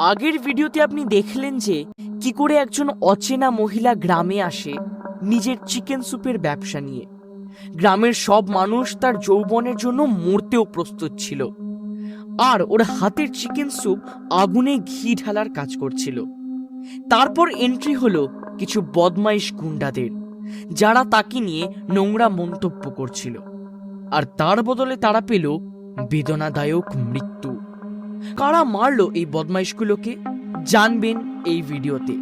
আগের ভিডিওতে আপনি দেখলেন যে কি করে একজন অচেনা মহিলা গ্রামে আসে নিজের চিকেন স্যুপের ব্যবসা নিয়ে। গ্রামের সব মানুষ তার যৌবনের জন্য মরতেও প্রস্তুত ছিল, আর ওর হাতের চিকেন স্যুপ আগুনে ঘি ঢালার কাজ করছিল। তারপর এন্ট্রি হলো কিছু বদমাইশ গুন্ডাদের, যারা তাকে নিয়ে নোংরা মন্তব্য করছিল, আর তার বদলে তারা পেল বেদনাদায়ক মৃত্যু। কারা মারলো এই বদমাইশগুলোকে জানবেন এই ভিডিওতে।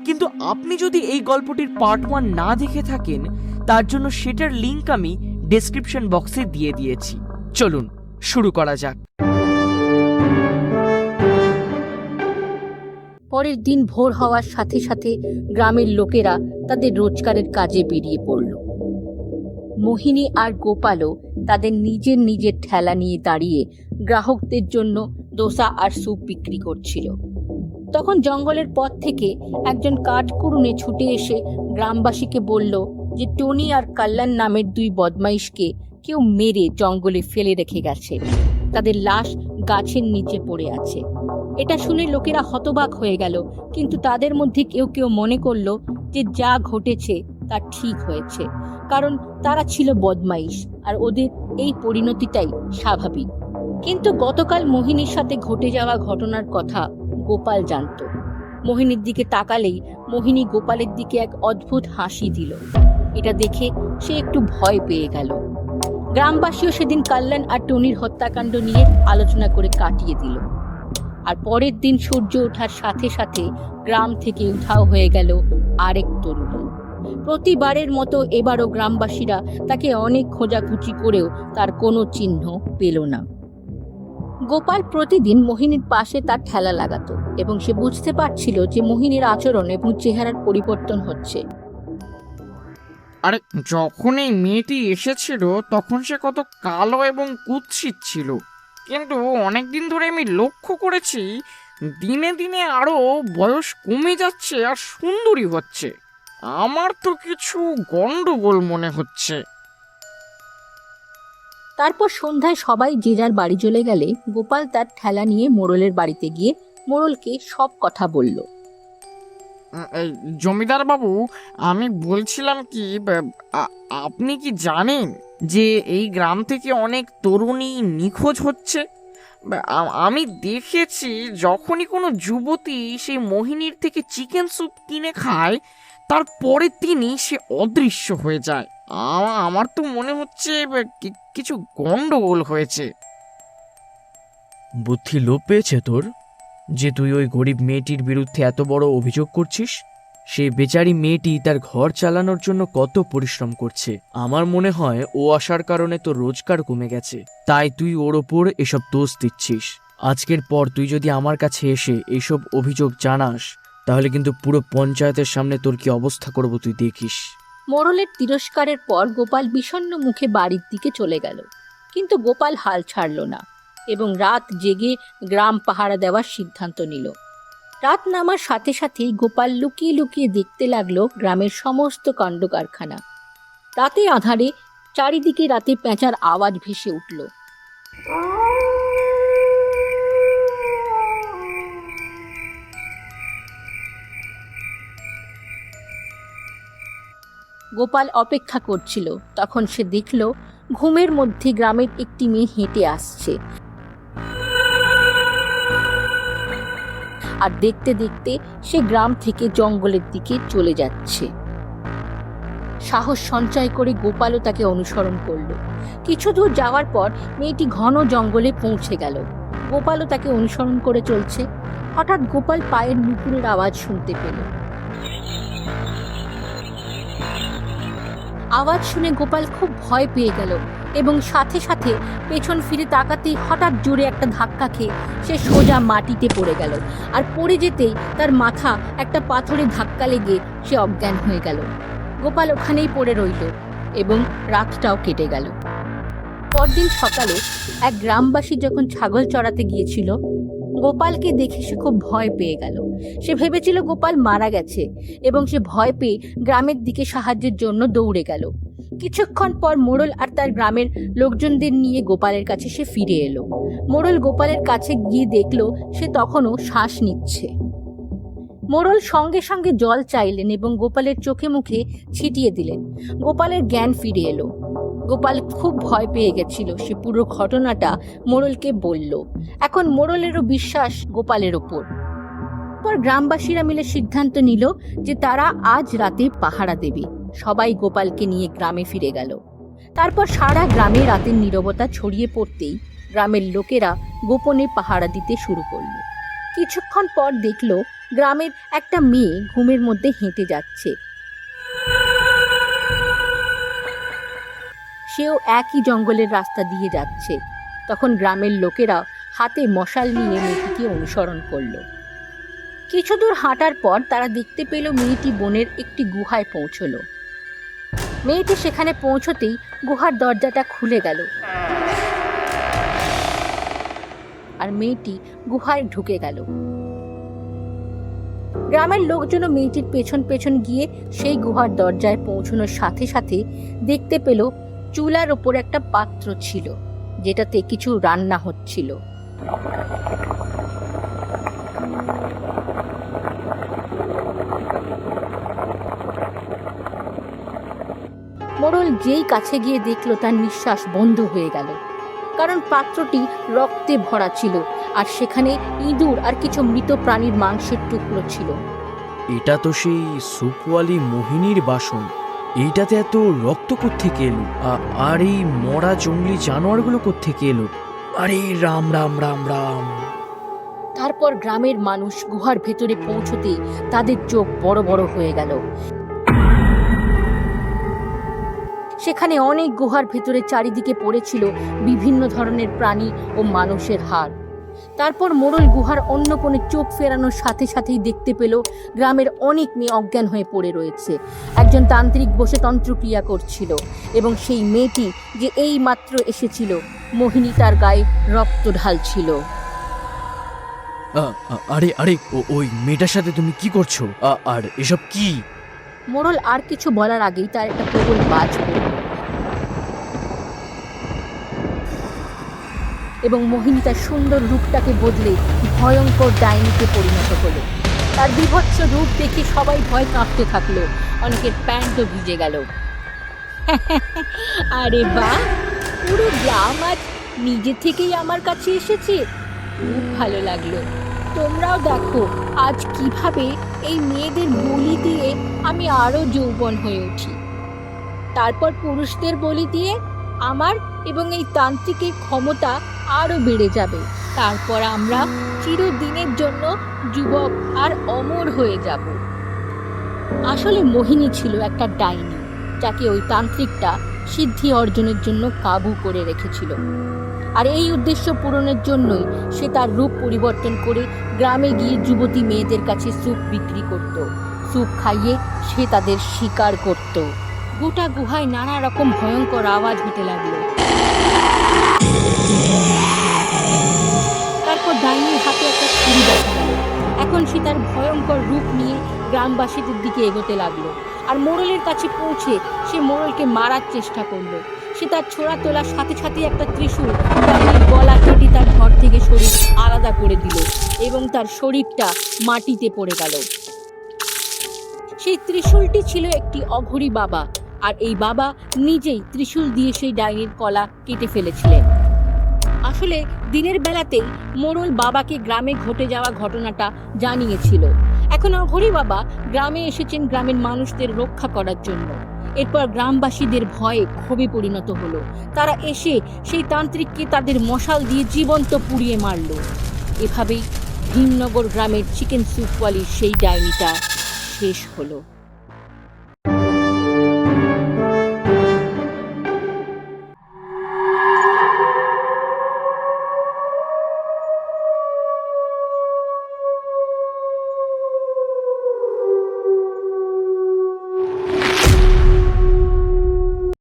কিন্তু আপনি যদি এই গল্পটির পার্ট 1 না দেখে থাকেন, তার জন্য সেটার লিংক আমি ডেসক্রিপশন বক্সে দিয়ে দিয়েছি। চলুন শুরু করা যাক। পরের দিন ভোর হওয়ার সাথে সাথে গ্রামের লোকেরা তাদের রোজগারের কাজে বেরিয়ে পড়ল। মোহিনী আর গোপালও তাদের নিজের নিজের ঠেলা নিয়ে দাঁড়িয়ে গ্রাহকদের জন্য দোসা আর স্যুপ বিক্রি করছিল। তখন জঙ্গলের পথ থেকে একজন কাঠকুড়ুনে ছুটে এসে গ্রামবাসীকে বলল যে টনি আর কল্যাণ নামের 2 বদমাইশকে কেউ মেরে জঙ্গলে ফেলে রেখে গেছে। তাদের লাশ গাছের নিচে পড়ে আছে। এটা শুনে লোকেরা হতবাক হয়ে গেল, কিন্তু তাদের মধ্যে কেউ কেউ মনে করল যে যা ঘটেছে তা ঠিক হয়েছে, কারণ তারা ছিল বদমাইশ আর ওদের এই পরিণতিটাই স্বাভাবিক। কিন্তু গতকাল মোহিনীর সাথে ঘটে যাওয়া ঘটনার কথা গোপাল জানত। মোহিনীর দিকে তাকালেই মোহিনী গোপালের দিকে এক অদ্ভুত হাসি দিল। এটা দেখে সে একটু ভয় পেয়ে গেল। গ্রামবাসীও সেদিন কল্যাণ আর টনির হত্যাকাণ্ড নিয়ে আলোচনা করে কাটিয়ে দিল। আর পরের দিন সূর্য ওঠার সাথে সাথে গ্রাম থেকে উধাও হয়ে গেল আরেক তরুণী। প্রতিবারের মতো এবারও গ্রামবাসীরা তাকে অনেক খোঁজাখুঁজি করেও তার কোনো চিহ্ন পেল না। গোপাল প্রতিদিন মোহিনীর পাশে তার ঠেলা লাগাতো এবং সে বুঝতে পারছিল যে মোহিনীর আচরণ এবং চেহারার পরিবর্তন হচ্ছে। আরে যখন এই মেয়েটি এসেছিল তখন সে কত কালো এবং কুৎসিত ছিল, কিন্তু অনেকদিন ধরে আমি লক্ষ্য করেছি দিনে দিনে আরো বয়স কমে যাচ্ছে আর সুন্দরী হচ্ছে। আমার তো কিছু গন্ডগোল মনে হচ্ছে। তারপর সন্ধ্যায় সবাই যে যার বাড়ি চলে গেলে গোপাল তার ঠেলা নিয়ে মোড়লের বাড়িতে গিয়ে মোড়লকে সব কথা বলল। এই জমিদার বাবু, আমি বলছিলাম কি, আপনি কি জানেন যে এই গ্রাম থেকে অনেক তরুণী নিখোঁজ হচ্ছে? আমি দেখেছি যখনই কোনো যুবতী সেই মোহিনীর থেকে চিকেন স্যুপ কিনে খায়, তার পরের দিনই সে অদৃশ্য হয়ে যায়। আমার তো মনে হচ্ছে কিছু গন্ডগোল হয়েছে। বুদ্ধি লোপ পেয়েছে তোর, যে তুই ওই গরিব মেয়েটির বিরুদ্ধে এত বড় অভিযোগ করছিস। সেই বেচারি মেয়েটি তার ঘর চালানোর জন্য কত পরিশ্রম করছে। আমার মনে হয় ও আসার কারণে তোর রোজগার কমে গেছে, তাই তুই ওর ওপর এসব দোষ দিচ্ছিস। আজকের পর তুই যদি আমার কাছে এসে এইসব অভিযোগ জানাস, তাহলে কিন্তু পুরো পঞ্চায়েতের সামনে তোর কি অবস্থা করব তুই দেখিস। মোড়লের তিরস্কারের পর গোপাল বিষণ্ণ মুখে বাড়ির দিকে চলে গেল। কিন্তু গোপাল হাল ছাড়ল না এবং রাত জেগে গ্রাম পাহারা দেওয়ার সিদ্ধান্ত নিল। রাত নামার সাথে সাথেই গোপাল লুকিয়ে লুকিয়ে দেখতে লাগলো গ্রামের সমস্ত কাণ্ড কারখানা। রাতে আঁধারে চারিদিকে রাতে পেঁচার আওয়াজ ভেসে উঠল। গোপাল অপেক্ষা করছিল। তখন সে দেখল ঘুমের মধ্যে গ্রামের একটি মেয়ে হেঁটে আসছে, আর দেখতে দেখতে সে গ্রাম থেকে জঙ্গলের দিকে চলে যাচ্ছে। সাহস সঞ্চয় করে গোপালও তাকে অনুসরণ করল। কিছু দূর যাওয়ার পর মেয়েটি ঘন জঙ্গলে পৌঁছে গেল। গোপালও তাকে অনুসরণ করে চলছে। হঠাৎ গোপাল পায়ের নুপুরের আওয়াজ শুনতে পেল। আওয়াজ শুনে গোপাল খুব ভয় পেয়ে গেল এবং সাথে সাথে পেছন ফিরে তাকাতেই হঠাৎ জোরে একটা ধাক্কা খেয়ে সে সোজা মাটিতে পড়ে গেল। আর পড়ে যেতেই তার মাথা একটা পাথরে ধাক্কা লেগে সে অজ্ঞান হয়ে গেল। গোপাল ওখানেই পড়ে রইল এবং রাতটাও কেটে গেল। পরদিন সকালে এক গ্রামবাসী যখন ছাগল চড়াতে গিয়েছিল, গোপালকে দেখে সে খুব ভয় পেয়ে গেল। সে ভেবেছিল গোপাল মারা গেছে এবং সে ভয় পেয়ে গ্রামের দিকে সাহায্যের জন্য দৌড়ে গেল। কিছুক্ষণ পর মোড়ল আর তার গ্রামের লোকজনদের নিয়ে গোপালের কাছে সে ফিরে এলো। মোড়ল গোপালের কাছে গিয়ে দেখলো সে তখনও শ্বাস নিচ্ছে। মোড়ল সঙ্গে সঙ্গে জল চাইলেন এবং গোপালের চোখে মুখে ছিটিয়ে দিলেন। গোপালের জ্ঞান ফিরে এলো। গোপাল খুব ভয় পেয়ে গেছিল। সে পুরো ঘটনাটা মোড়লকে বলল। এখন মোড়লেরও বিশ্বাস গোপালের ওপর। পর গ্রামবাসীরা মিলে সিদ্ধান্ত নিল যে তারা আজ রাতে পাহারা দেবে। সবাই গোপালকে নিয়ে গ্রামে ফিরে গেল। তারপর সারা গ্রামে রাতের নীরবতা ছড়িয়ে পড়তেই গ্রামের লোকেরা গোপনে পাহারা দিতে শুরু করলো। কিছুক্ষণ পর দেখলো গ্রামের একটা মেয়ে ঘুমের মধ্যে হেঁটে যাচ্ছে। সেও একই জঙ্গলের রাস্তা দিয়ে যাচ্ছে। তখন গ্রামের লোকেরা হাতে মশাল নিয়ে মেয়েটিকে অনুসরণ করলো। কিছু দূর হাঁটার পর তারা দেখতে পেল মেয়েটি বনের একটি গুহায় পৌঁছলো। মেয়েটি সেখানে পৌঁছতেই গুহার দরজাটা খুলে গেল আর মেয়েটি গুহায় ঢুকে গেল। গ্রামের লোকজন মেয়েটির পেছন পেছন গিয়ে সেই গুহার দরজায় পৌঁছানোর সাথে সাথে দেখতে পেল চুলার ওপর একটা পাত্র ছিল, যেটাতে কিছু রান্না হচ্ছিল। মোড়ল যেই কাছে গিয়ে দেখলো তার নিঃশ্বাস বন্ধ হয়ে গেল, কারণ পাত্রটি রক্তে ভরা ছিল আর সেখানে ইঁদুর আর কিছু মৃত প্রাণীর মাংসের টুকরো ছিল। এটা তো সেই সুপওয়ালি মোহিনীর বাসন। এইটাতে এত রক্ত কোত্থেকে এলো? আর এই মরা জঙ্গলি জানোয়ারগুলো কোত্থেকে এলো? আরে রাম রাম রাম রাম। তারপর গ্রামের মানুষ গুহার ভেতরে পৌঁছতে তাদের চোখ বড় বড় হয়ে গেল। সেখানে অনেক গুহার ভেতরে চারিদিকে পড়েছিল বিভিন্ন ধরনের প্রাণী ও মানুষের হাড়। তারপর মোড়ল গুহার অন্য কোণে চোখ ফেরানোর সাথে সাথেই দেখতে পেল গ্রামের অনেক মেয়ে অজ্ঞান হয়ে পড়ে রয়েছে। একজন তান্ত্রিক বসে তন্ত্রক্রিয়া করছিল এবং সেই মেয়েটি যে এই মাত্র এসেছিল, মোহিনী তার গায়ে রক্ত ঢালছিল। আরে আরে ওই মেয়েটার সাথে তুমি কি করছো? আর এসব কি? মোড়ল আর কিছু বলার আগেই তার একটা প্রবল বাজ পড়ল এবং মোহিনী তার সুন্দর রূপটাকে বদলে ভয়ঙ্কর ডাইনিতে পরিণত হলো। তার বিভৎস রূপ দেখে সবাই ভয় কাঁপতে থাকলো। অনেকের প্যান্টও ভিজে গেল। আরে বাহ, পুরো গ্রাম আজ নিজে থেকেই আমার কাছে এসেছে। খুব ভালো লাগলো। তোমরাও দেখো আজ কিভাবে এই মেয়েদের বলি দিয়ে আমি আরো যৌবন হয়ে উঠি। তারপর পুরুষদের বলি দিয়ে আমার এবং এই তান্ত্রিকের ক্ষমতা আরো বেড়ে যাবে। তারপর আমরা চিরদিনের জন্য যুবক আর অমর হয়ে যাব। আসলে মোহিনী ছিল একটা ডাইনি, যাকে ওই তান্ত্রিকটা সিদ্ধি অর্জনের জন্য কাবু করে রেখেছিল। আর এই উদ্দেশ্য পূরণের জন্যই সে তার রূপ পরিবর্তন করে গ্রামে গিয়ে যুবতী মেয়েদের কাছে স্যুপ বিক্রি করত। স্যুপ খাইয়ে সে তাদের শিকার করত। গোটা গুহায় নানা রকম ভয়ঙ্কর আওয়াজ হতে লাগলো। তারপর ডাইনির হাতে একটা ছুরি দেখা গেল। এখন সে তার ভয়ঙ্কর রূপ নিয়ে গ্রামবাসীদের দিকে এগোতে লাগলো আর মোড়লের কাছে পৌঁছে সে মোড়লকে মারার চেষ্টা করলো। সে তার ছোড়া তোলার সাথে সাথে একটা ত্রিশূল ডাইনির গলা কেটে তার ঘর থেকে শরীর আলাদা করে দিল এবং তার শরীরটা মাটিতে পড়ে গেল। সেই ত্রিশূলটি ছিল একটি অঘরী বাবা, আর এই বাবা নিজেই ত্রিশূল দিয়ে সেই ডাইনির গলা কেটে ফেলেছিলেন। আসলে দিনের বেলাতেই মোড়ল বাবাকে গ্রামে ঘটে যাওয়া ঘটনাটা জানিয়েছিল। এখন অঘরী বাবা গ্রামে এসেছেন গ্রামের মানুষদের রক্ষা করার জন্য। এরপর গ্রামবাসীদের ভয়ে ক্ষোভে পরিণত হলো। তারা এসে সেই তান্ত্রিককে তাদের মশাল দিয়ে জীবন্ত পুড়িয়ে মারল। এভাবেই ভীমনগর গ্রামের চিকেন স্যুপওয়ালির সেই ডাইনিটা শেষ হলো।